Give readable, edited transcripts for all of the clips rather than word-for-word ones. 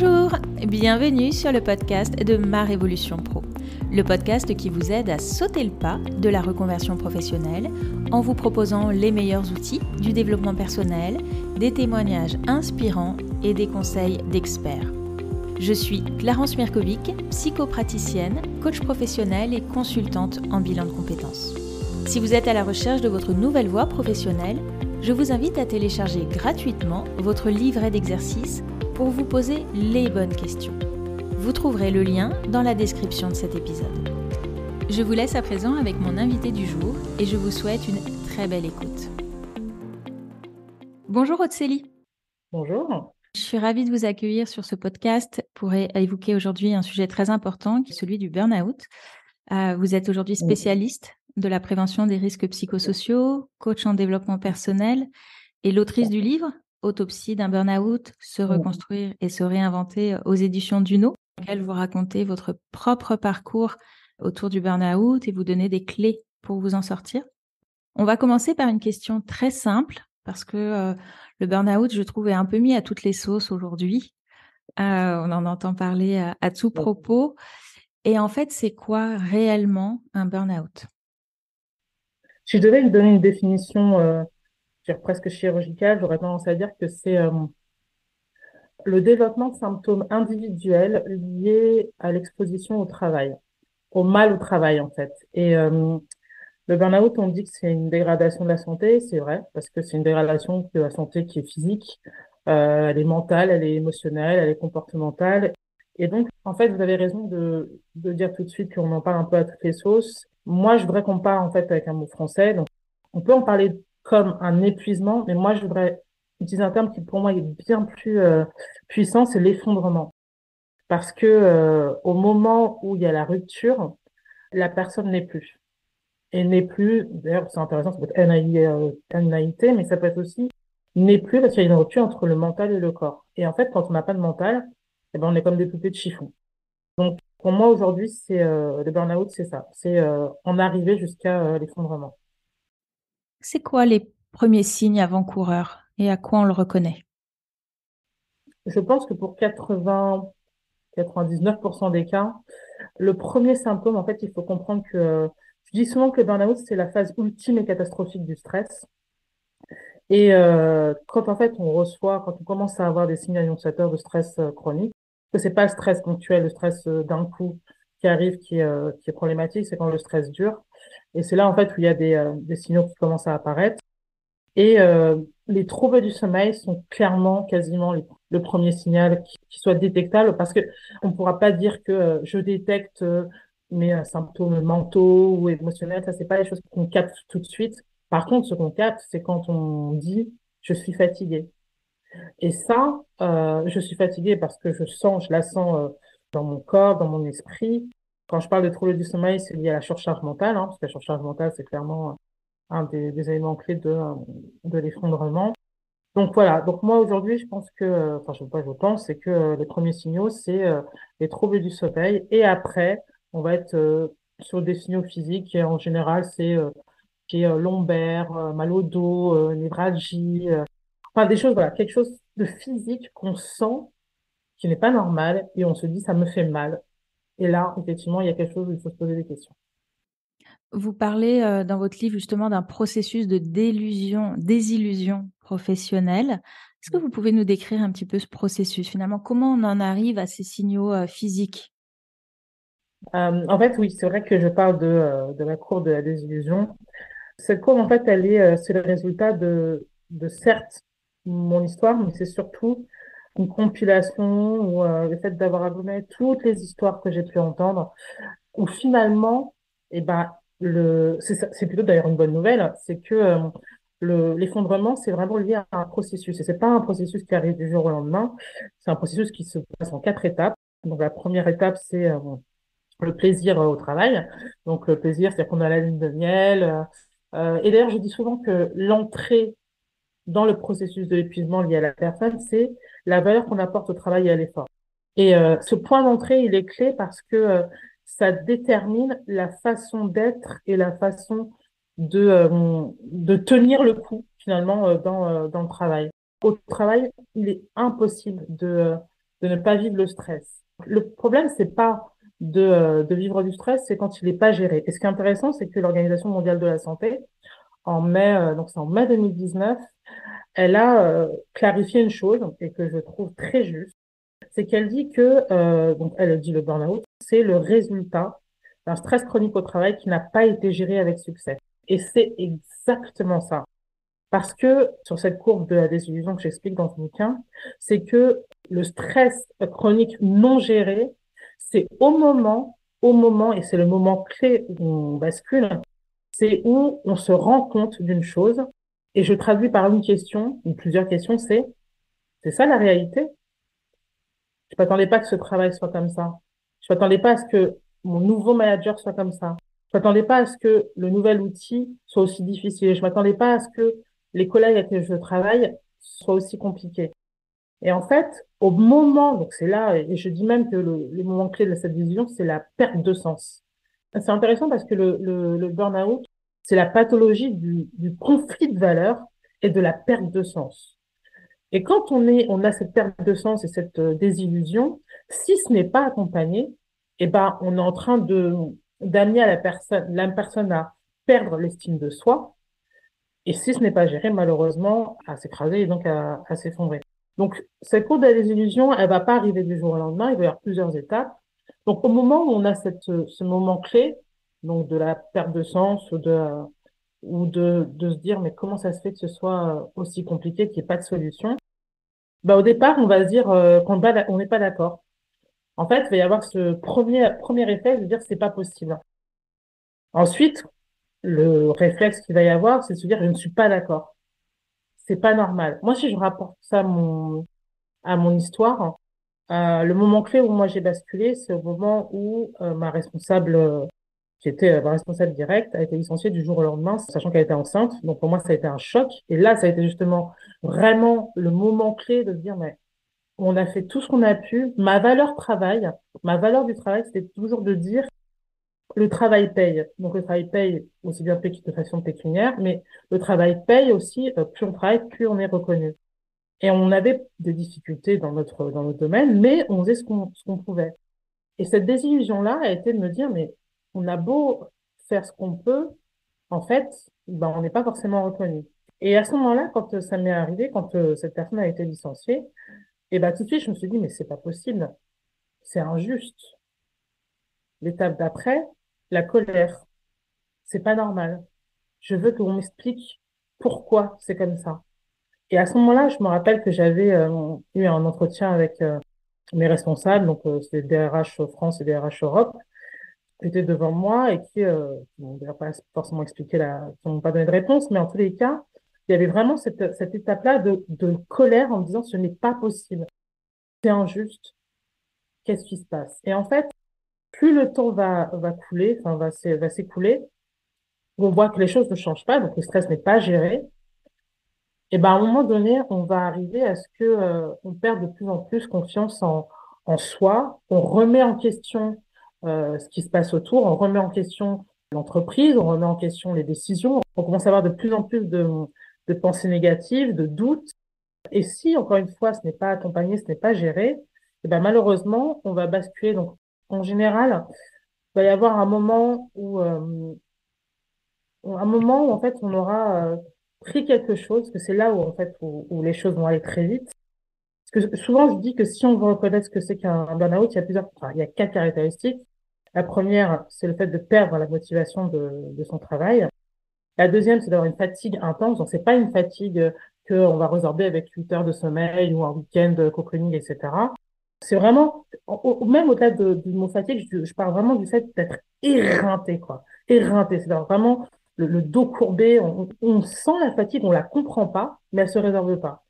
Bonjour, bienvenue sur le podcast de Ma Révolution Pro, le podcast qui vous aide à sauter le pas de la reconversion professionnelle en vous proposant les meilleurs outils du développement personnel, des témoignages inspirants et des conseils d'experts. Je suis Clarence Mirkovic, psychopraticienne, coach professionnelle et consultante en bilan de compétences. Si vous êtes à la recherche de votre nouvelle voie professionnelle, je vous invite à télécharger gratuitement votre livret d'exercices pour vous poser les bonnes questions. Vous trouverez le lien dans la description de cet épisode. Je vous laisse à présent avec mon invité du jour et je vous souhaite une très belle écoute. Bonjour Aude-Célie. Bonjour. Je suis ravie de vous accueillir sur ce podcast pour évoquer aujourd'hui un sujet très important qui est celui du burn-out. Vous êtes aujourd'hui spécialiste de la prévention des risques psychosociaux, coach en développement personnel et l'autrice du livre Autopsie d'un burn-out, se reconstruire et se réinventer aux éditions Duno, dans lequel vous racontez votre propre parcours autour du burn-out et vous donnez des clés pour vous en sortir. On va commencer par une question très simple parce que le burn-out, je trouve, est un peu mis à toutes les sauces aujourd'hui. On en entend parler à tout propos. Et en fait, c'est quoi réellement un burn-out ? Si je devais lui donner une définition presque chirurgicale, j'aurais tendance à dire que c'est le développement de symptômes individuels liés à l'exposition au travail, au mal au travail en fait. Et le burn-out, on dit que c'est une dégradation de la santé, c'est vrai, parce que c'est une dégradation de la santé qui est physique, elle est mentale, elle est émotionnelle, elle est comportementale. Et donc, en fait, vous avez raison de dire tout de suite qu'on en parle un peu à toutes les sauces. Moi, je voudrais qu'on parle en fait avec un mot français. Donc, on peut en parler comme un épuisement, mais moi, je voudrais utiliser un terme qui, pour moi, est bien plus puissant, c'est l'effondrement. Parce que au moment où il y a la rupture, la personne n'est plus. Et n'est plus, d'ailleurs, c'est intéressant, ça peut être NAIT, mais ça peut être aussi n'est plus parce qu'il y a une rupture entre le mental et le corps. Et en fait, quand on n'a pas de mental, eh ben, on est comme des poupées de chiffon. Donc, pour moi, aujourd'hui, c'est le burn-out, c'est ça. C'est en arriver jusqu'à l'effondrement. C'est quoi les premiers signes avant-coureurs et à quoi on le reconnaît ? Je pense que pour 99% des cas, le premier symptôme, en fait, il faut comprendre que je dis souvent que le burn-out, c'est la phase ultime et catastrophique du stress. Et quand en fait quand on commence à avoir des signes annonciateurs de stress chronique, que c'est pas le stress ponctuel, le stress d'un coup qui arrive, qui est problématique, c'est quand le stress dure. Et c'est là en fait où il y a des signaux qui commencent à apparaître. Et les troubles du sommeil sont clairement quasiment le premier signal qui soit détectable parce que on ne pourra pas dire que je détecte mes symptômes mentaux ou émotionnels. Ça, c'est pas les choses qu'on capte tout de suite. Par contre, ce qu'on capte, c'est quand on dit je suis fatigué. Et ça, je suis fatiguée parce que je la sens dans mon corps, dans mon esprit. Quand je parle de troubles du sommeil, c'est lié à la surcharge mentale, hein, parce que la surcharge mentale, c'est clairement un des éléments clés de l'effondrement. Donc voilà. Donc moi aujourd'hui, je pense que, enfin je pense, c'est que les premiers signaux, c'est les troubles du sommeil. Et après, on va être sur des signaux physiques. Et en général, c'est lombaire, mal au dos, névralgie, enfin des choses, voilà, quelque chose de physique qu'on sent qui n'est pas normal et on se dit ça me fait mal. Et là, effectivement, il y a quelque chose où il faut se poser des questions. Vous parlez dans votre livre justement d'un processus de désillusion professionnelle. Est-ce que vous pouvez nous décrire un petit peu ce processus finalement? Comment on en arrive à ces signaux physiques? En fait, oui, c'est vrai que je parle de la courbe de la désillusion. Cette courbe, en fait, c'est le résultat de certes mon histoire, mais c'est surtout une compilation ou le fait d'avoir aggloméré toutes les histoires que j'ai pu entendre, où finalement, eh ben, c'est plutôt d'ailleurs une bonne nouvelle, c'est que l'effondrement, c'est vraiment lié à un processus. Et c'est pas un processus qui arrive du jour au lendemain, c'est un processus qui se passe en 4 étapes. Donc la première étape, c'est le plaisir au travail. Donc le plaisir, c'est qu'on a la lune de miel. Et d'ailleurs, je dis souvent que l'entrée dans le processus de l'épuisement lié à la personne, c'est la valeur qu'on apporte au travail et à l'effort. Et ce point d'entrée, il est clé parce que ça détermine la façon d'être et la façon de tenir le coup finalement dans le travail. Au travail, il est impossible de ne pas vivre le stress. Le problème, c'est pas de vivre du stress, c'est quand il n'est pas géré. Et ce qui est intéressant, c'est que l'Organisation mondiale de la santé, en mai, donc c'est en mai 2019, elle a clarifié une chose et que je trouve très juste, c'est qu'elle dit que, donc elle dit le burn-out, c'est le résultat d'un stress chronique au travail qui n'a pas été géré avec succès. Et c'est exactement ça. Parce que sur cette courbe de la désillusion que j'explique dans ce bouquin, c'est que le stress chronique non géré, c'est au moment, et c'est le moment clé où on bascule, c'est où on se rend compte d'une chose, et je traduis par une question, ou plusieurs questions, c'est ça la réalité? Je m'attendais pas que ce travail soit comme ça. Je m'attendais pas à ce que mon nouveau manager soit comme ça. Je m'attendais pas à ce que le nouvel outil soit aussi difficile. Je m'attendais pas à ce que les collègues avec lesquels je travaille soient aussi compliqués. Et en fait, au moment, donc c'est là, et je dis même que le moment clé de cette vision, c'est la perte de sens. C'est intéressant parce que le burn-out, c'est la pathologie du conflit de valeurs et de la perte de sens. Et quand on a cette perte de sens et cette désillusion, si ce n'est pas accompagné, eh ben, on est en train d'amener à la personne à perdre l'estime de soi. Et si ce n'est pas géré, malheureusement, à s'écraser et donc à s'effondrer. Donc, cette courbe de la désillusion, elle va pas arriver du jour au lendemain. Il va y avoir plusieurs étapes. Donc, au moment où on a ce moment clé, donc de la perte de sens ou de se dire, mais comment ça se fait que ce soit aussi compliqué, qu'il n'y ait pas de solution? Bah, au départ, on va se dire on n'est pas d'accord. En fait, il va y avoir ce premier réflexe de dire c'est pas possible. Ensuite, le réflexe qu'il va y avoir, c'est de se dire je ne suis pas d'accord. C'est pas normal. Moi, si je rapporte ça à mon histoire, le moment clé où moi j'ai basculé, c'est au moment où ma responsable, qui était ma responsable directe, a été licenciée du jour au lendemain, sachant qu'elle était enceinte. Donc pour moi, ça a été un choc. Et là, ça a été justement vraiment le moment clé de se dire mais on a fait tout ce qu'on a pu. Ma valeur du travail, c'était toujours de dire le travail paye. Donc le travail paye aussi bien de façon pécuniaire, mais le travail paye aussi, plus on travaille, plus on est reconnu. Et on avait des difficultés dans notre domaine, mais on faisait ce qu'on pouvait. Et cette désillusion-là a été de me dire, mais on a beau faire ce qu'on peut, en fait, ben, on n'est pas forcément reconnu. Et à ce moment-là, quand ça m'est arrivé, quand cette personne a été licenciée, et ben tout de suite, je me suis dit, mais c'est pas possible, c'est injuste. L'étape d'après, la colère, c'est pas normal. Je veux qu'on m'explique pourquoi c'est comme ça. Et à ce moment-là, je me rappelle que j'avais eu un entretien avec mes responsables, donc c'est DRH France et DRH Europe, qui étaient devant moi et qui n'ont pas forcément expliqué qui n'ont pas donné de réponse, mais en tous les cas, il y avait vraiment cette étape-là de colère en me disant ce n'est pas possible, c'est injuste, qu'est-ce qui se passe? Et en fait, plus le temps va couler, enfin va s'écouler, on voit que les choses ne changent pas, donc le stress n'est pas géré, et ben à un moment donné, on va arriver à ce que on perde de plus en plus confiance en soi, on remet en question ce qui se passe autour, on remet en question l'entreprise, on remet en question les décisions, on commence à avoir de plus en plus de pensées négatives, de doutes, et si encore une fois ce n'est pas accompagné, ce n'est pas géré, et ben malheureusement, on va basculer. Donc en général, il va y avoir un moment où en fait on aura pris quelque chose, que c'est là où en fait où les choses vont aller très vite. Parce que souvent je dis que si on veut reconnaître ce que c'est qu'un burn-out, il y a 4 caractéristiques. La première, c'est le fait de perdre la motivation de son travail. La deuxième, c'est d'avoir une fatigue intense. Donc c'est pas une fatigue qu'on va résorber avec 8 heures de sommeil ou un week-end cocooning, etc. C'est vraiment, même au-delà du mot fatigue, je parle vraiment du fait d'être éreinté, quoi. Éreinté, c'est vraiment le dos courbé, on sent la fatigue, on la comprend pas, mais elle se résorbe pas.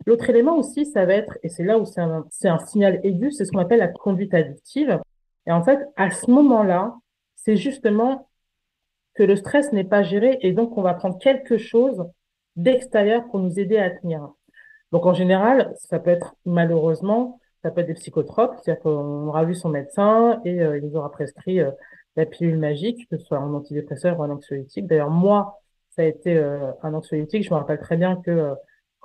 L'autre élément aussi, ça va être, et c'est là où c'est un signal aigu, c'est ce qu'on appelle la conduite addictive. Et en fait, à ce moment-là, c'est justement que le stress n'est pas géré et donc on va prendre quelque chose d'extérieur pour nous aider à tenir. Donc, en général, ça peut être, malheureusement, ça peut être des psychotropes, c'est-à-dire qu'on aura vu son médecin et il nous aura prescrit la pilule magique, que ce soit un antidépresseur ou un anxiolytique. D'ailleurs, moi, ça a été un anxiolytique. Je me rappelle très bien que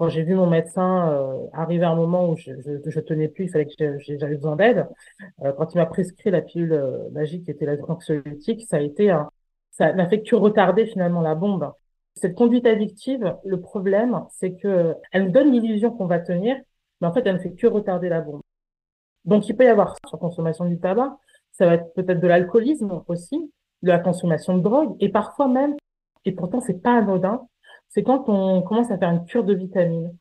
quand j'ai vu mon médecin arriver à un moment où je tenais plus, il fallait que j'avais besoin d'aide, quand il m'a prescrit la pilule magique qui était l'anxiolytique, ça n'a fait que retarder finalement la bombe. Cette conduite addictive, le problème, c'est que elle nous donne l'illusion qu'on va tenir, mais en fait, elle ne fait que retarder la bombe. Donc, il peut y avoir sur la consommation du tabac, ça va être peut-être de l'alcoolisme aussi, de la consommation de drogue, et parfois même, et pourtant c'est pas anodin, c'est quand on commence à faire une cure de vitamines,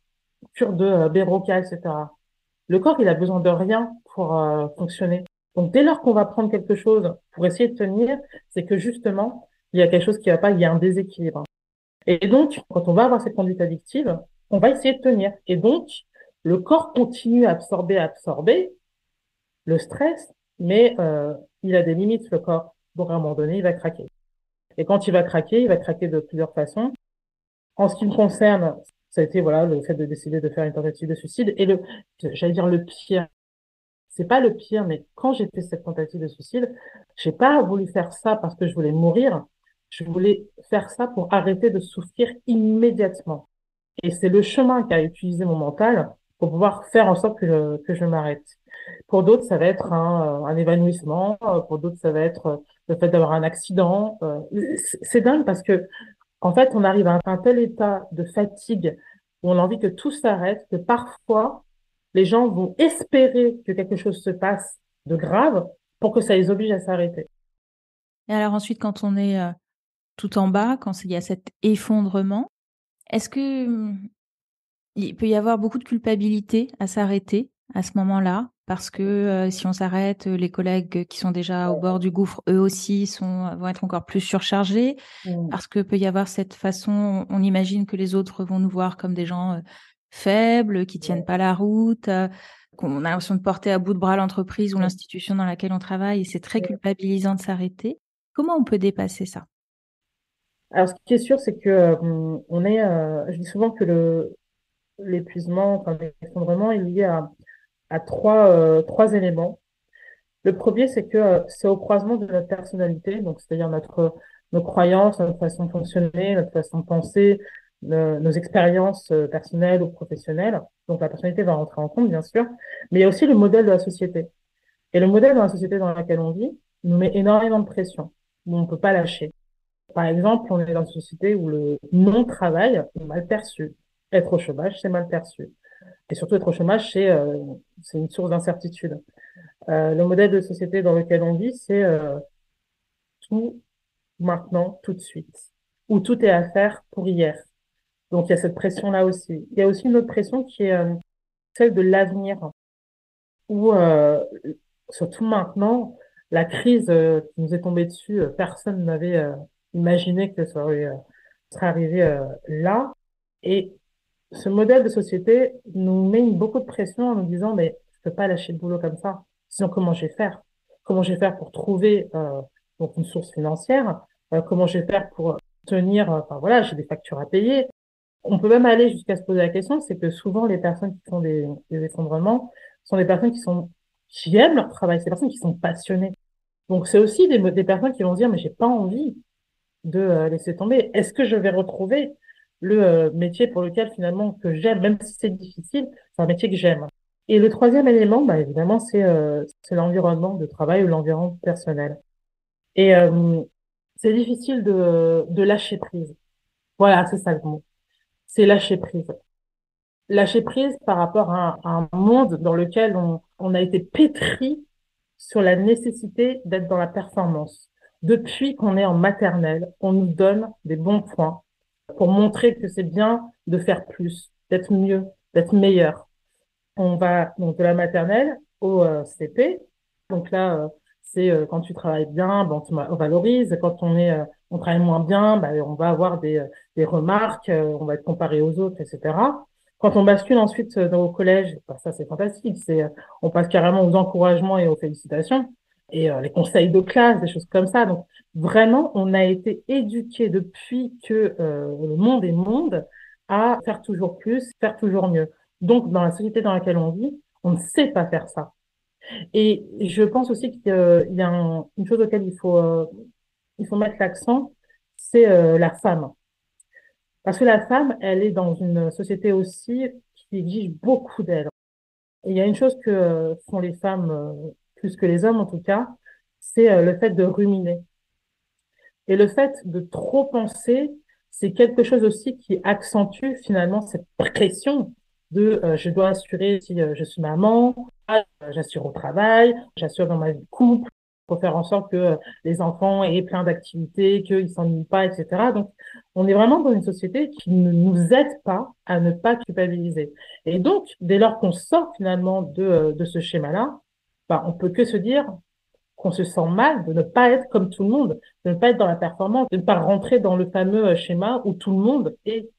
cure de BROCA, etc. Le corps, il a besoin de rien pour fonctionner. Donc, dès lors qu'on va prendre quelque chose pour essayer de tenir, c'est que justement, il y a quelque chose qui va pas, il y a un déséquilibre. Et donc, quand on va avoir cette conduite addictive, on va essayer de tenir. Et donc, le corps continue à absorber le stress, mais il a des limites, le corps. Donc, à un moment donné, il va craquer. Et quand il va craquer de plusieurs façons. En ce qui me concerne, ça a été, voilà, le fait de décider de faire une tentative de suicide. Et j'allais dire le pire, c'est pas le pire, mais quand j'ai fait cette tentative de suicide, j'ai pas voulu faire ça parce que je voulais mourir. Je voulais faire ça pour arrêter de souffrir immédiatement. Et c'est le chemin qu'a utilisé mon mental pour pouvoir faire en sorte que je m'arrête. Pour d'autres, ça va être un évanouissement. Pour d'autres, ça va être le fait d'avoir un accident. C'est dingue parce que, en fait, on arrive à un tel état de fatigue où on a envie que tout s'arrête, que parfois, les gens vont espérer que quelque chose se passe de grave pour que ça les oblige à s'arrêter. Et alors ensuite, quand on est tout en bas, quand il y a cet effondrement, est-ce que il peut y avoir beaucoup de culpabilité à s'arrêter à ce moment-là? Parce que si on s'arrête, les collègues qui sont déjà au bord du gouffre, eux aussi vont être encore plus surchargés. Mm. Parce que peut y avoir cette façon, on imagine que les autres vont nous voir comme des gens faibles, qui tiennent pas la route, qu'on a l'impression de porter à bout de bras l'entreprise ou l'institution dans laquelle on travaille, et c'est très culpabilisant de s'arrêter. Comment on peut dépasser ça? Alors, ce qui est sûr, c'est que je dis souvent que l'épuisement, enfin l'effondrement est lié à trois éléments. Le premier, c'est que c'est au croisement de notre personnalité, donc c'est-à-dire nos croyances, notre façon de fonctionner, notre façon de penser, nos expériences personnelles ou professionnelles. Donc la personnalité va rentrer en compte, bien sûr, mais il y a aussi le modèle de la société. Et le modèle de la société dans laquelle on vit nous met énormément de pression, où on ne peut pas lâcher. Par exemple, on est dans une société où le non-travail est mal perçu. Être au chômage, c'est mal perçu. Et surtout, être au chômage, c'est une source d'incertitude. Le modèle de société dans lequel on vit, c'est tout maintenant, tout de suite, où tout est à faire pour hier. Donc, il y a cette pression-là aussi. Il y a aussi une autre pression qui est celle de l'avenir, où, surtout maintenant, la crise qui nous est tombée dessus, personne n'avait imaginé que serait arrivé là. Et ce modèle de société nous met beaucoup de pression en nous disant, mais je peux pas lâcher le boulot comme ça. Sinon, comment je vais faire? Comment je vais faire pour trouver donc une source financière? Comment je vais faire pour tenir, enfin voilà, j'ai des factures à payer. On peut même aller jusqu'à se poser la question, c'est que souvent les personnes qui font des effondrements sont des personnes qui aiment leur travail, c'est des personnes qui sont passionnées. Donc c'est aussi des personnes qui vont se dire, mais j'ai pas envie de laisser tomber. Est-ce que je vais retrouver le métier pour lequel finalement que j'aime, même si c'est difficile, c'est un métier que j'aime. Et le troisième élément, bah, évidemment, c'est l'environnement de travail ou l'environnement personnel. Et c'est difficile de lâcher prise. Voilà, c'est ça le mot. C'est lâcher prise. Lâcher prise par rapport à un monde dans lequel on a été pétri sur la nécessité d'être dans la performance. Depuis qu'on est en maternelle, on nous donne des bons points pour montrer que c'est bien de faire plus, d'être mieux, d'être meilleur. On va donc de la maternelle au CP. Donc là, c'est quand tu travailles bien, ben, on valorise. Quand on travaille moins bien, ben, on va avoir des remarques, on va être comparé aux autres, etc. Quand on bascule ensuite dans au collège, ben, ça c'est fantastique. On passe carrément aux encouragements et aux félicitations et les conseils de classe, des choses comme ça. Donc vraiment, on a été éduqué depuis que le monde est monde à faire toujours plus, faire toujours mieux. Donc, dans la société dans laquelle on vit, on ne sait pas faire ça. Et je pense aussi qu'il y a une chose auquel il faut mettre l'accent, c'est la femme. Parce que la femme, elle est dans une société aussi qui exige beaucoup d'elle. Et il y a une chose que font les femmes, plus que les hommes en tout cas, c'est le fait de ruminer. Et le fait de trop penser, c'est quelque chose aussi qui accentue finalement cette pression de je dois assurer si je suis maman, j'assure au travail, j'assure dans ma vie de couple, pour faire en sorte que les enfants aient plein d'activités, qu'ils s'ennuient pas, etc. Donc, on est vraiment dans une société qui ne nous aide pas à ne pas culpabiliser. Et donc, dès lors qu'on sort finalement de ce schéma-là, bah, on peut que se dire, qu'on se sent mal de ne pas être comme tout le monde, de ne pas être dans la performance, de ne pas rentrer dans le fameux schéma où tout le monde est.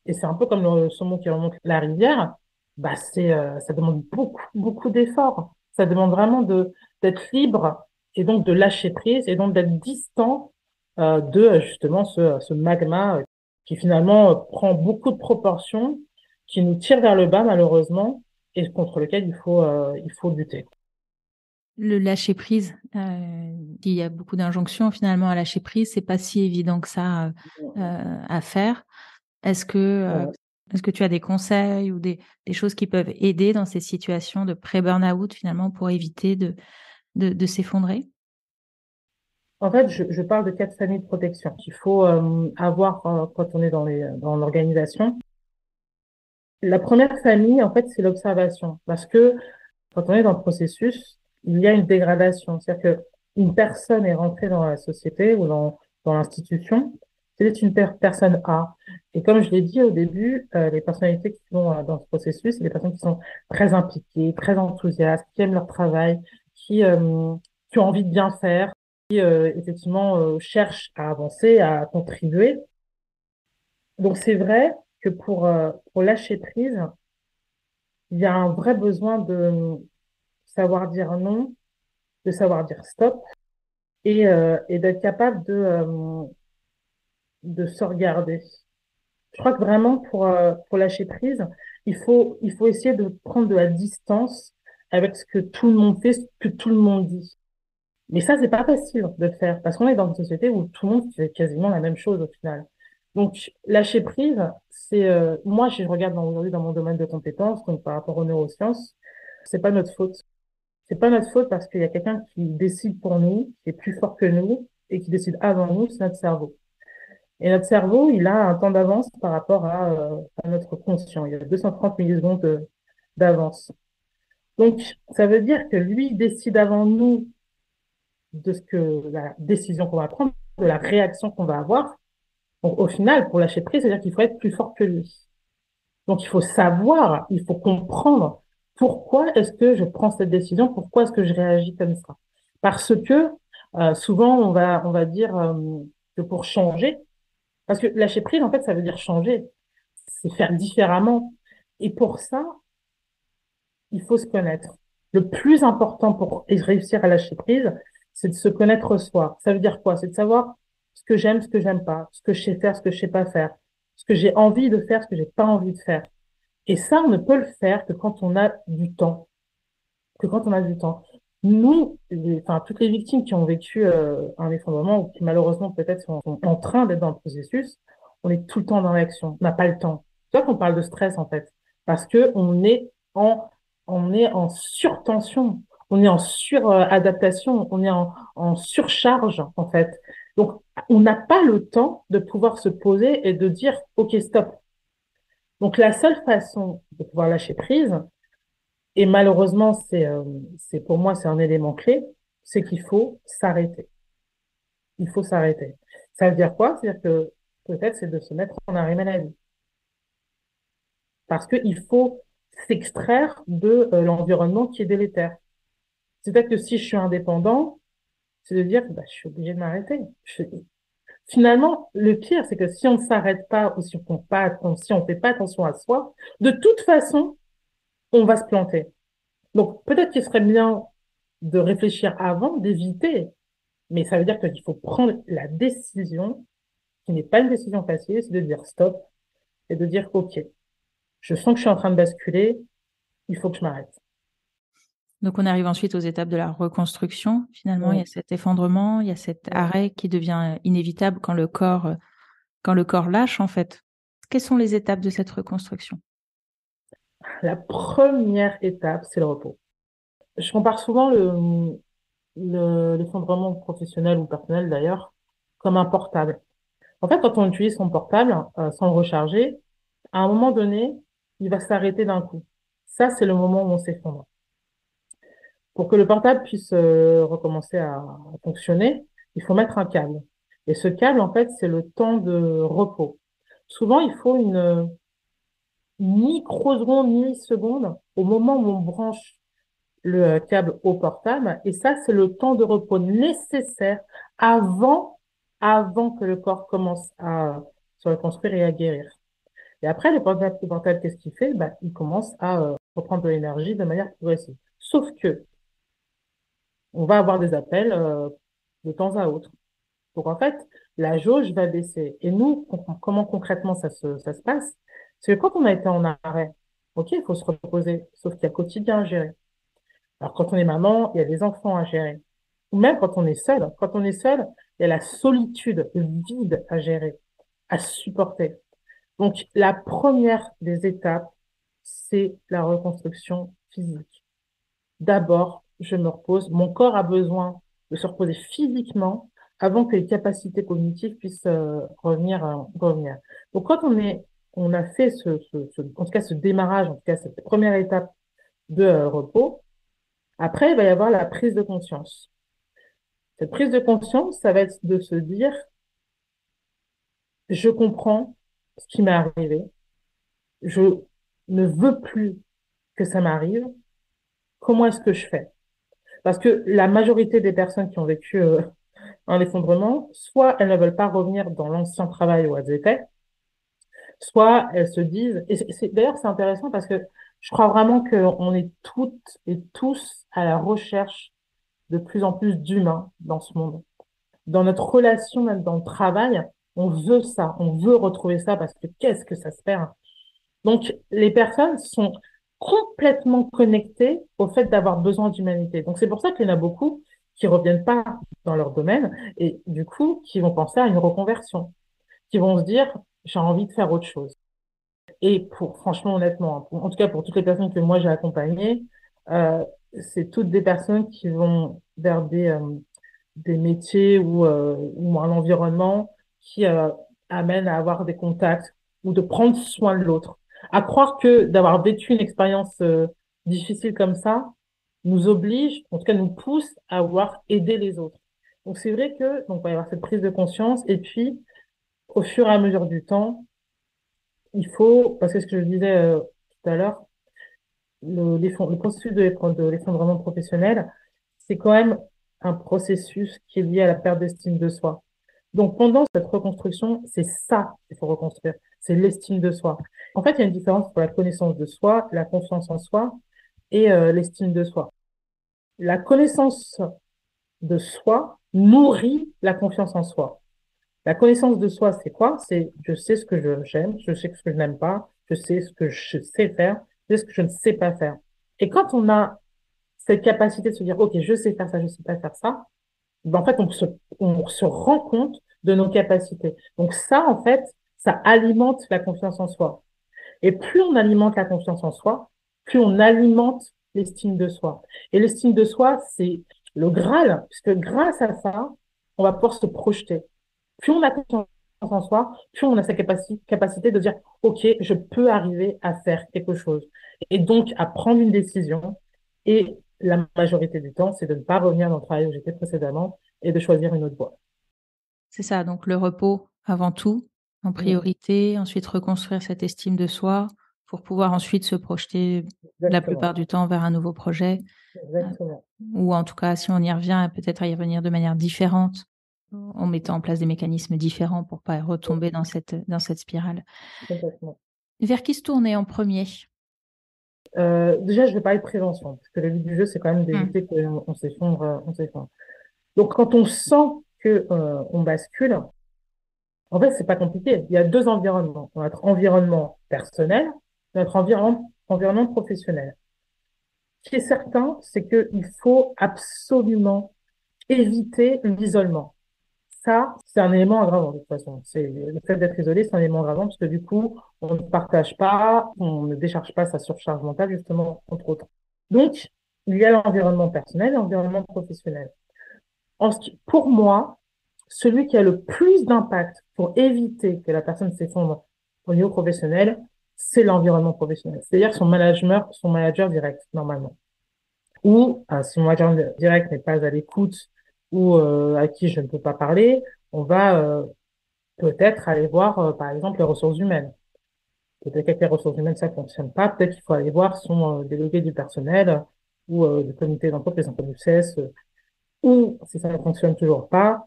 Et c'est un peu comme le saumon qui remonte la rivière, bah ça demande beaucoup, beaucoup d'efforts. Ça demande vraiment d'être libre et donc de lâcher prise et donc d'être distant de justement ce magma qui finalement prend beaucoup de proportions, qui nous tire vers le bas malheureusement et contre lequel il faut lutter. Le lâcher prise, il y a beaucoup d'injonctions finalement à lâcher prise, c'est pas si évident que ça à faire. Est-ce que, Voilà. est-ce que tu as des conseils ou des choses qui peuvent aider dans ces situations de pré-burnout finalement pour éviter de s'effondrer? En fait, je parle de quatre familles de protection qu'il faut avoir quand on est dans l'organisation. La première famille, en fait, c'est l'observation. Parce que quand on est dans le processus, il y a une dégradation. C'est-à-dire que une personne est rentrée dans la société ou dans l'institution, c'est une personne A. Et comme je l'ai dit au début, les personnalités qui vont dans ce processus, c'est des personnes qui sont très impliquées, très enthousiastes, qui aiment leur travail, qui ont envie de bien faire, qui effectivement cherchent à avancer, à contribuer. Donc c'est vrai que pour lâcher prise, il y a un vrai besoin de savoir dire non, de savoir dire stop et d'être capable de se regarder. Je crois que vraiment pour lâcher prise, il faut essayer de prendre de la distance avec ce que tout le monde fait, ce que tout le monde dit. Mais ça, c'est pas facile de le faire parce qu'on est dans une société où tout le monde fait quasiment la même chose au final. Donc, lâcher prise, c'est moi, je regarde aujourd'hui dans mon domaine de compétences, donc par rapport aux neurosciences, c'est pas notre faute. C'est pas notre faute parce qu'il y a quelqu'un qui décide pour nous, qui est plus fort que nous et qui décide avant nous, c'est notre cerveau. Et notre cerveau, il a un temps d'avance par rapport à notre conscient. Il y a 230 millisecondes d'avance. Donc, ça veut dire que lui décide avant nous de ce que la décision qu'on va prendre, de la réaction qu'on va avoir. Donc, au final, pour lâcher prise, c'est-à-dire qu'il faut être plus fort que lui. Donc, il faut savoir, il faut comprendre pourquoi est-ce que je prends cette décision, pourquoi est-ce que je réagis comme ça. Parce que souvent, on va dire que pour changer, parce que lâcher prise, en fait, ça veut dire changer, c'est faire différemment. Et pour ça, il faut se connaître. Le plus important pour réussir à lâcher prise, c'est de se connaître soi. Ça veut dire quoi? C'est de savoir ce que j'aime pas, ce que je sais faire, ce que je sais pas faire, ce que j'ai envie de faire, ce que j'ai pas envie de faire. Et ça, on ne peut le faire que quand on a du temps. Que quand on a du temps. Nous, enfin, toutes les victimes qui ont vécu un effondrement ou qui malheureusement peut-être sont en train d'être dans le processus, on est tout le temps dans l'action. On n'a pas le temps. C'est ça qu'on parle de stress en fait, parce que on est en surtension, on est en suradaptation, on est en surcharge en fait. Donc, on n'a pas le temps de pouvoir se poser et de dire, OK, stop. Donc, la seule façon de pouvoir lâcher prise, et malheureusement, c'est pour moi, c'est un élément clé, c'est qu'il faut s'arrêter. Il faut s'arrêter. Ça veut dire quoi? C'est-à-dire que peut-être c'est de se mettre en arrêt maladie. Parce qu'il faut s'extraire de l'environnement qui est délétère. C'est-à-dire que si je suis indépendant, c'est de dire, bah, je suis obligé de m'arrêter. Finalement, le pire, c'est que si on ne s'arrête pas ou si on fait pas attention à soi, de toute façon, on va se planter. Donc, peut-être qu'il serait bien de réfléchir avant, d'éviter. Mais ça veut dire qu'il faut prendre la décision, qui n'est pas une décision facile, c'est de dire stop et de dire OK, je sens que je suis en train de basculer, il faut que je m'arrête. Donc, on arrive ensuite aux étapes de la reconstruction. Finalement, il y a Mm. cet effondrement, il y a cet arrêt qui devient inévitable quand le corps lâche, en fait. Quelles sont les étapes de cette reconstruction? La première étape, c'est le repos. Je compare souvent l'effondrement professionnel ou personnel d'ailleurs comme un portable. En fait, quand on utilise son portable sans le recharger, à un moment donné, il va s'arrêter d'un coup. Ça, c'est le moment où on s'effondre. Pour que le portable puisse recommencer à fonctionner, il faut mettre un câble. Et ce câble, en fait, c'est le temps de repos. Souvent, il faut une microseconde, milliseconde au moment où on branche le câble au portable. Et ça, c'est le temps de repos nécessaire avant, avant que le corps commence à se reconstruire et à guérir. Et après, le portable, qu'est-ce qu'il fait? Bah, il commence à reprendre de l'énergie de manière progressive. Sauf que on va avoir des appels de temps à autre. Donc, en fait, la jauge va baisser. Et nous, comment concrètement ça se passe? C'est que quand on a été en arrêt, OK, il faut se reposer, sauf qu'il y a le quotidien à gérer. Alors, quand on est maman, il y a des enfants à gérer. Ou même quand on est seul. Quand on est seul, il y a la solitude, le vide à gérer, à supporter. Donc, la première des étapes, c'est la reconstruction physique. D'abord, je me repose. Mon corps a besoin de se reposer physiquement avant que les capacités cognitives puissent revenir. Donc, quand on a fait en tout cas, ce démarrage, en tout cas, cette première étape de repos, après, il va y avoir la prise de conscience. Cette prise de conscience, ça va être de se dire, je comprends ce qui m'est arrivé. Je ne veux plus que ça m'arrive. Comment est-ce que je fais? Parce que la majorité des personnes qui ont vécu un effondrement, soit elles ne veulent pas revenir dans l'ancien travail où elles étaient, soit elles se disent, et d'ailleurs c'est intéressant parce que je crois vraiment qu'on est toutes et tous à la recherche de plus en plus d'humains dans ce monde. Dans notre relation, même dans le travail, on veut ça, on veut retrouver ça parce que qu'est-ce que ça se perd. Donc, les personnes sont complètement connectées au fait d'avoir besoin d'humanité. Donc, c'est pour ça qu'il y en a beaucoup qui reviennent pas dans leur domaine et du coup, qui vont penser à une reconversion, qui vont se dire, j'ai envie de faire autre chose. Et franchement, honnêtement, en tout cas pour toutes les personnes que moi j'ai accompagnées, euh, c'est toutes des personnes qui vont vers des métiers ou un environnement qui amène à avoir des contacts ou de prendre soin de l'autre. À croire que d'avoir vécu une expérience difficile comme ça nous oblige, en tout cas nous pousse à vouloir aider les autres. Donc c'est vrai que donc il va y avoir cette prise de conscience et puis au fur et à mesure du temps, il faut, parce que ce que je disais tout à l'heure, le processus de l'effondrement professionnel, c'est quand même un processus qui est lié à la perte d'estime de soi. Donc, pendant cette reconstruction, c'est ça qu'il faut reconstruire, c'est l'estime de soi. En fait, il y a une différence entre la connaissance de soi, la confiance en soi et l'estime de soi. La connaissance de soi nourrit la confiance en soi. La connaissance de soi, c'est quoi? C'est je sais ce que j'aime, je sais ce que je n'aime pas, je sais ce que je sais faire, je sais ce que je ne sais pas faire. Et quand on a cette capacité de se dire, OK, je sais faire ça, je sais pas faire ça, ben, en fait, on se rend compte de nos capacités. Donc ça, en fait, ça alimente la confiance en soi. Et plus on alimente la confiance en soi, plus on alimente l'estime de soi. Et l'estime de soi, c'est le Graal, puisque grâce à ça, on va pouvoir se projeter. Plus on a confiance en soi, plus on a sa capacité de dire, OK, je peux arriver à faire quelque chose. Et donc, à prendre une décision. Et la majorité du temps, c'est de ne pas revenir dans le travail où j'étais précédemment et de choisir une autre voie. C'est ça, donc le repos avant tout, en Mm. priorité, ensuite reconstruire cette estime de soi pour pouvoir ensuite se projeter la Exactement. plupart du temps vers un nouveau projet, heu, Exactement. ou en tout cas, si on y revient, peut-être à y revenir de manière différente, en mettant en place des mécanismes différents pour pas retomber dans cette spirale. Complètement. Vers qui se tourner en premier? Déjà, je vais parler de prévention, parce que le but du jeu, c'est quand même Mmh. d'éviter qu'on s'effondre, on s'effondre. Donc, quand on sent que on bascule, en fait, c'est pas compliqué. Il y a deux environnements. Notre environnement personnel, notre environnement professionnel. Ce qui est certain, c'est qu'il faut absolument éviter l'isolement. ça, c'est un élément aggravant de toute façon. C'est le fait d'être isolé, c'est un élément aggravant parce que du coup, on ne partage pas, on ne décharge pas sa surcharge mentale justement, entre autres. Donc, il y a l'environnement personnel et l'environnement professionnel. Pour moi, celui qui a le plus d'impact pour éviter que la personne s'effondre au niveau professionnel, c'est l'environnement professionnel. C'est-à-dire son manager direct, normalement. Ou si mon manager direct n'est pas à l'écoute ou à qui je ne peux pas parler, on va peut-être aller voir, par exemple, les ressources humaines. Peut-être qu'avec les ressources humaines, ça ne fonctionne pas. Peut-être qu'il faut aller voir son délégué du personnel ou le comité d'entreprise, un peu du CS, ou si ça ne fonctionne toujours pas,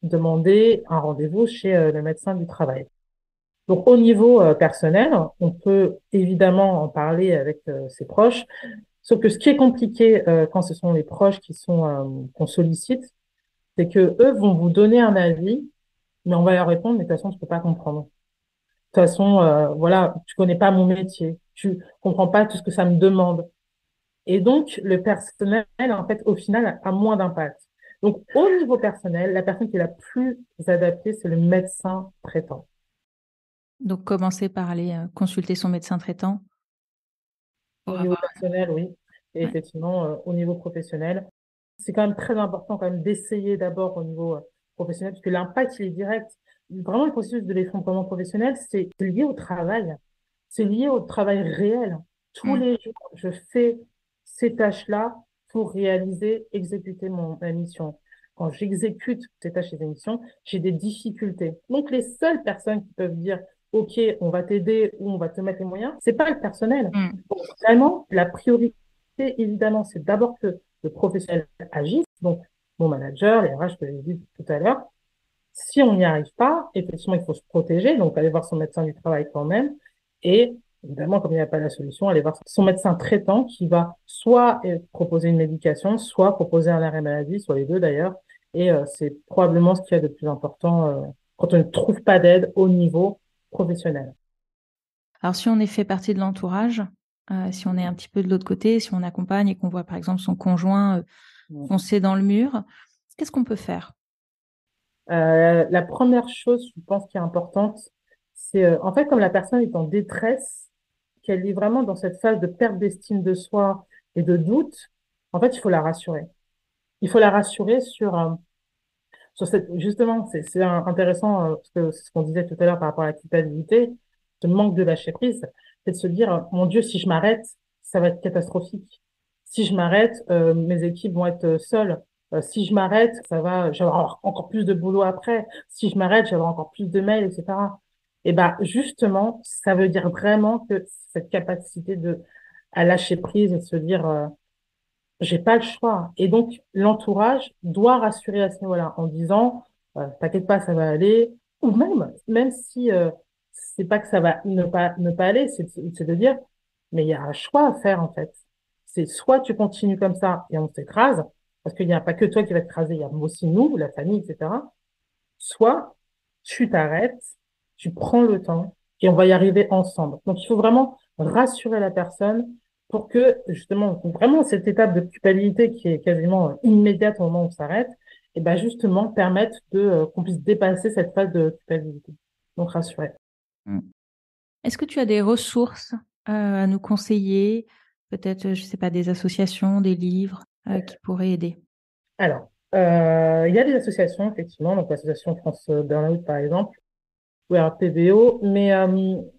demander un rendez-vous chez le médecin du travail. Donc, au niveau personnel, on peut évidemment en parler avec ses proches, sauf que ce qui est compliqué quand ce sont les proches qu'on sollicite, c'est que eux vont vous donner un avis, mais on va leur répondre, mais de toute façon, tu peux pas comprendre. De toute façon, voilà, tu connais pas mon métier, tu comprends pas tout ce que ça me demande. Et donc, le personnel, en fait, au final, a moins d'impact. Donc, au niveau personnel, la personne qui est la plus adaptée, c'est le médecin traitant. Donc, commencer par aller consulter son médecin traitant Au pour niveau avoir... personnel, oui. Et Ouais. effectivement, au niveau professionnel, c'est quand même très important quand même d'essayer d'abord au niveau professionnel, parce que l'impact, il est direct. Vraiment, le processus de l'effondrement professionnel, c'est lié au travail. C'est lié au travail réel. Tous Mm. les jours, je fais ces tâches-là pour réaliser, exécuter ma mission. Quand j'exécute ces tâches et ces missions, j'ai des difficultés. Donc, les seules personnes qui peuvent dire, OK, on va t'aider ou on va te mettre les moyens, c'est pas le personnel. Mm. Donc, vraiment, la priorité, évidemment, c'est d'abord que le professionnel agisse. Donc, mon manager, les RH que j'ai dit tout à l'heure. Si on n'y arrive pas, effectivement, il faut se protéger, donc aller voir son médecin du travail quand même. Et évidemment, comme il n'y a pas la solution, aller voir son médecin traitant qui va soit proposer une médication, soit proposer un arrêt maladie, soit les deux d'ailleurs. Et c'est probablement ce qu'il y a de plus important quand on ne trouve pas d'aide au niveau professionnel. Alors, si on est fait partie de l'entourage, si on est un petit peu de l'autre côté, si on accompagne et qu'on voit par exemple son conjoint foncer dans le mur, qu'est-ce qu'on peut faire? La première chose, je pense, qui est importante, c'est en fait, comme la personne est en détresse, qu'elle est vraiment dans cette phase de perte d'estime de soi et de doute, en fait, il faut la rassurer. Il faut la rassurer sur justement, intéressant, parce que c'est ce qu'on disait tout à l'heure par rapport à la culpabilité, ce manque de lâcher prise, c'est de se dire, mon Dieu, si je m'arrête, ça va être catastrophique. Si je m'arrête, mes équipes vont être seules. Si je m'arrête, je vais avoir encore plus de boulot après. Si je m'arrête, je vais avoir encore plus de mails, etc. Et ben, justement, ça veut dire vraiment que cette capacité à lâcher prise et de se dire, j'ai pas le choix. Et donc, l'entourage doit rassurer à ce niveau-là en disant, t'inquiète pas, ça va aller. Ou même si c'est pas que ça va ne pas aller, c'est de dire, mais il y a un choix à faire en fait. C'est soit tu continues comme ça et on s'écrase, parce qu'il n'y a pas que toi qui va t'écraser, il y a aussi nous, la famille, etc. Soit tu t'arrêtes, tu prends le temps et on va y arriver ensemble. Donc, il faut vraiment rassurer la personne pour que, justement, vraiment cette étape de culpabilité qui est quasiment immédiate au moment où on s'arrête, et ben justement, permettre qu'on puisse dépasser cette phase de culpabilité. Donc, rassurer. Mm. Est-ce que tu as des ressources à nous conseiller? Peut-être, je sais pas, des associations, des livres qui pourraient aider? Alors, il y a des associations, effectivement, donc l'association France Burnout, par exemple, ou alors PBO, mais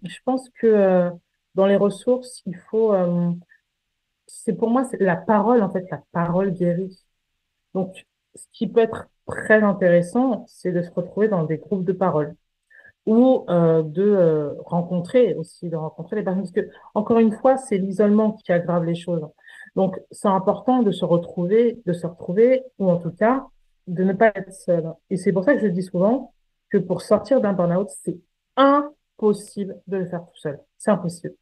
je pense que dans les ressources, c'est pour moi, c'est la parole, en fait, la parole guérit. Donc, ce qui peut être très intéressant, c'est de se retrouver dans des groupes de parole ou de rencontrer les personnes. Parce que, encore une fois, c'est l'isolement qui aggrave les choses. Donc, c'est important de se retrouver, ou en tout cas, de ne pas être seul. Et c'est pour ça que je dis souvent que pour sortir d'un burn-out, c'est impossible de le faire tout seul. C'est impossible.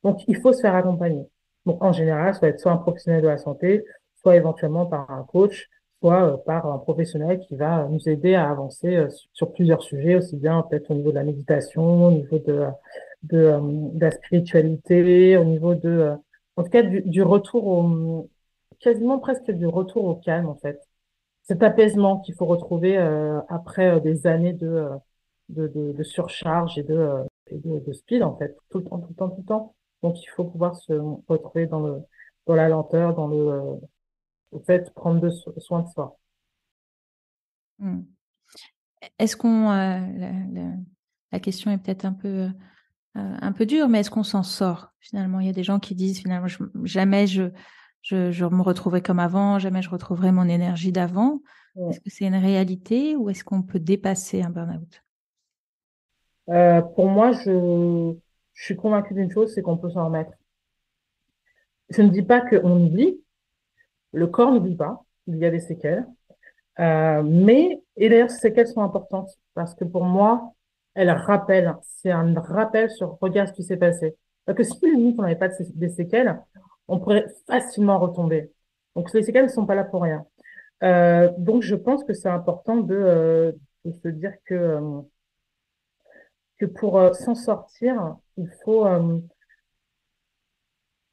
Donc, il faut se faire accompagner. Donc, en général, ça va être soit un professionnel de la santé, soit éventuellement par un coach, soit par un professionnel qui va nous aider à avancer sur plusieurs sujets, aussi bien peut-être au niveau de la méditation, au niveau de la spiritualité, au niveau en tout cas du retour quasiment presque du retour au calme en fait. cet apaisement qu'il faut retrouver après des années de surcharge et de speed, en fait, tout le temps, tout le temps, tout le temps. Donc, il faut pouvoir se retrouver dans la lenteur, au fait, prendre soin de soi. Mm. Est-ce qu'on, la question est peut-être un peu dure, mais est-ce qu'on s'en sort finalement? Il y a des gens qui disent finalement, jamais je me retrouverai comme avant, jamais je retrouverai mon énergie d'avant. Est-ce que c'est une réalité ou est-ce qu'on peut dépasser un burn-out? Pour moi, je suis convaincue d'une chose, c'est qu'on peut s'en remettre. Je ne dis pas qu'on oublie, le corps n'oublie pas, il y a des séquelles. Et d'ailleurs, ces séquelles sont importantes parce que pour moi, elles rappellent, c'est un rappel sur regarde ce qui s'est passé. Parce que si limite on n'avait pas des séquelles, on pourrait facilement retomber. Donc les séquelles ne sont pas là pour rien. Donc je pense que c'est important de se dire que pour s'en sortir, et puis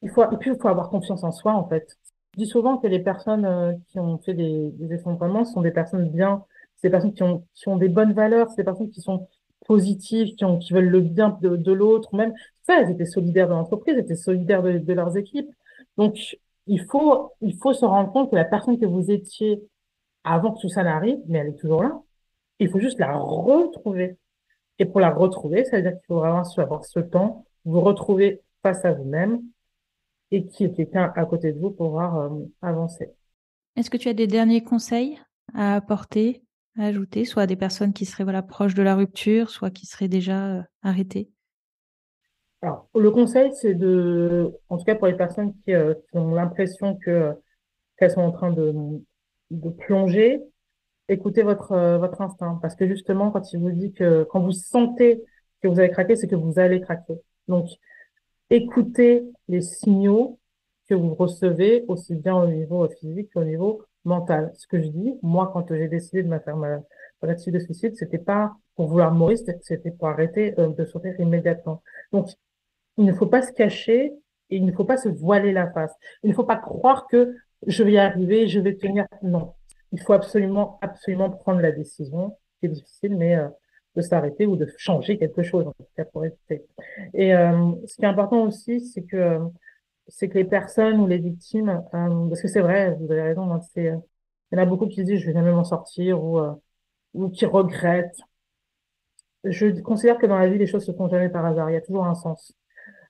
il faut avoir confiance en soi en fait. Je dis souvent que les personnes qui ont fait des effondrements sont des personnes bien, c'est des personnes qui ont des bonnes valeurs, c'est des personnes qui sont positives, qui veulent le bien de l'autre. Même ça, elles étaient solidaires de l'entreprise, elles étaient solidaires de leurs équipes. Donc, il faut se rendre compte que la personne que vous étiez avant que tout ça n'arrive, mais elle est toujours là. Il faut juste la retrouver. Et pour la retrouver, ça veut dire qu'il faut vraiment avoir ce temps, vous retrouver face à vous-même et qu'il y ait quelqu'un à côté de vous pour pouvoir avancer. Est-ce que tu as des derniers conseils à apporter, à ajouter, soit à des personnes qui seraient voilà, proches de la rupture, soit qui seraient déjà arrêtées? Alors, le conseil, en tout cas pour les personnes qui ont l'impression qu'elles sont en train de plonger, écoutez votre instinct. Parce que justement, quand vous sentez que vous avez craqué, c'est que vous allez craquer. Donc, écoutez les signaux que vous recevez, aussi bien au niveau physique qu'au niveau mental. Ce que je dis, moi, quand j'ai décidé de me faire ma tentative de suicide, c'était pas pour vouloir mourir, c'était pour arrêter de souffrir immédiatement. Donc, il ne faut pas se cacher et il ne faut pas se voiler la face. Il ne faut pas croire que je vais y arriver, je vais tenir. Non. Il faut absolument, absolument prendre la décision, qui est difficile, mais de s'arrêter ou de changer quelque chose, en tout cas, pour éviter. Et ce qui est important aussi, c'est que les personnes ou les victimes, parce que c'est vrai, vous avez raison, hein, il y en a beaucoup qui disent je vais jamais m'en sortir ou qui regrettent. Je considère que dans la vie, les choses se font jamais par hasard. Il y a toujours un sens.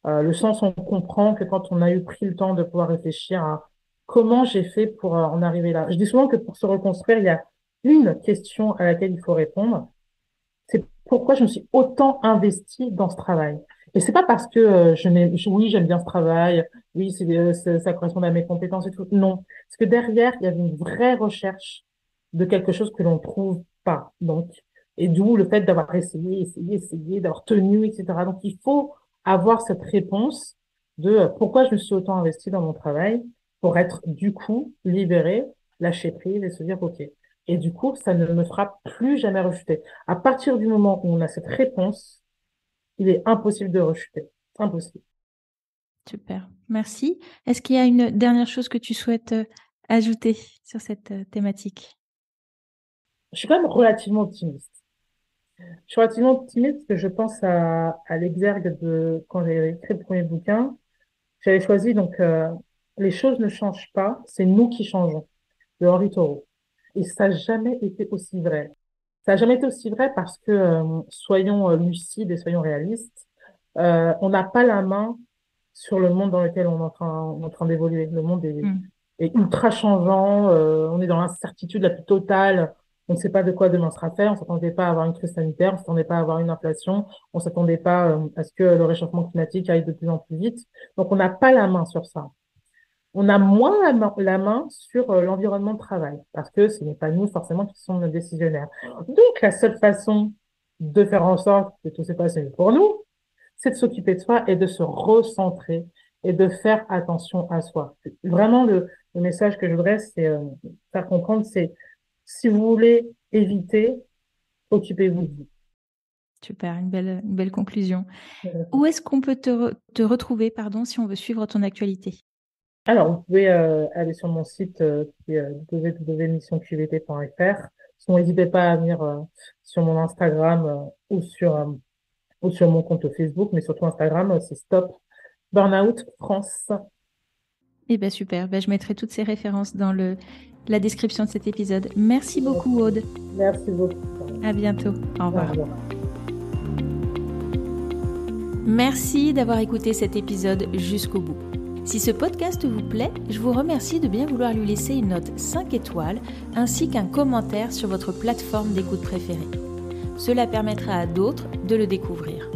Le sens, on comprend que quand on a eu pris le temps de pouvoir réfléchir à comment j'ai fait pour en arriver là. Je dis souvent que pour se reconstruire, il y a une question à laquelle il faut répondre. C'est pourquoi je me suis autant investie dans ce travail. Et c'est pas parce que oui, j'aime bien ce travail, oui, ça correspond à mes compétences et tout. Non. Parce que derrière, il y avait une vraie recherche de quelque chose que l'on trouve pas. Donc, et d'où le fait d'avoir essayé, essayé, essayé, d'avoir tenu, etc. Donc, il faut avoir cette réponse de pourquoi je me suis autant investie dans mon travail pour être, du coup, libérée, lâcher prise et se dire, OK. Et du coup, ça ne me fera plus jamais rechuter. À partir du moment où on a cette réponse, il est impossible de rechuter. Impossible. Super, merci. Est-ce qu'il y a une dernière chose que tu souhaites ajouter sur cette thématique? Je suis quand même relativement optimiste. Je suis relativement optimiste parce que je pense à l'exergue de quand j'ai écrit le premier bouquin. J'avais choisi donc Les choses ne changent pas, c'est nous qui changeons de Henri Thoreau. Et ça n'a jamais été aussi vrai. Ça n'a jamais été aussi vrai parce que, soyons lucides et soyons réalistes, on n'a pas la main sur le monde dans lequel on est en train d'évoluer. Le monde Mm. est ultra changeant, on est dans l'incertitude la plus totale, on ne sait pas de quoi demain sera fait, on s'attendait pas à avoir une crise sanitaire, on s'attendait pas à avoir une inflation, on s'attendait pas à ce que le réchauffement climatique aille de plus en plus vite. Donc on n'a pas la main sur ça. On a moins la main sur l'environnement de travail, parce que ce n'est pas nous forcément qui sommes décisionnaires. Donc la seule façon de faire en sorte que tout se passe mieux pour nous, c'est de s'occuper de soi et de se recentrer et de faire attention à soi. Vraiment, le message que je voudrais, c'est faire comprendre, c'est si vous voulez éviter, occupez-vous de Super, une belle conclusion. vous. Où est-ce qu'on peut te retrouver, pardon, si on veut suivre ton actualité? Alors, vous pouvez aller sur mon site qui est www.missionqvt.fr. Sinon, n'hésitez pas à venir sur mon Instagram ou sur mon compte Facebook, mais surtout Instagram, c'est Stop Burnout France. Eh bien super, ben, je mettrai toutes ces références dans la description de cet épisode. Merci beaucoup Aude. Merci beaucoup. À bientôt. Au Au revoir. revoir. Merci d'avoir écouté cet épisode jusqu'au bout. Si ce podcast vous plaît, je vous remercie de bien vouloir lui laisser une note 5 étoiles ainsi qu'un commentaire sur votre plateforme d'écoute préférée. Cela permettra à d'autres de le découvrir.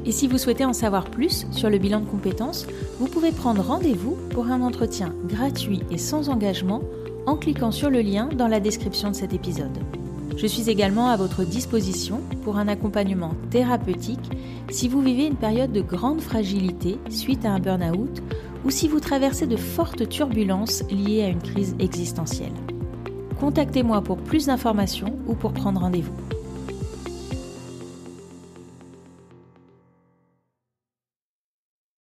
Et si vous souhaitez en savoir plus sur le bilan de compétences, vous pouvez prendre rendez-vous pour un entretien gratuit et sans engagement en cliquant sur le lien dans la description de cet épisode. Je suis également à votre disposition pour un accompagnement thérapeutique si vous vivez une période de grande fragilité suite à un burn-out ou si vous traversez de fortes turbulences liées à une crise existentielle. Contactez-moi pour plus d'informations ou pour prendre rendez-vous.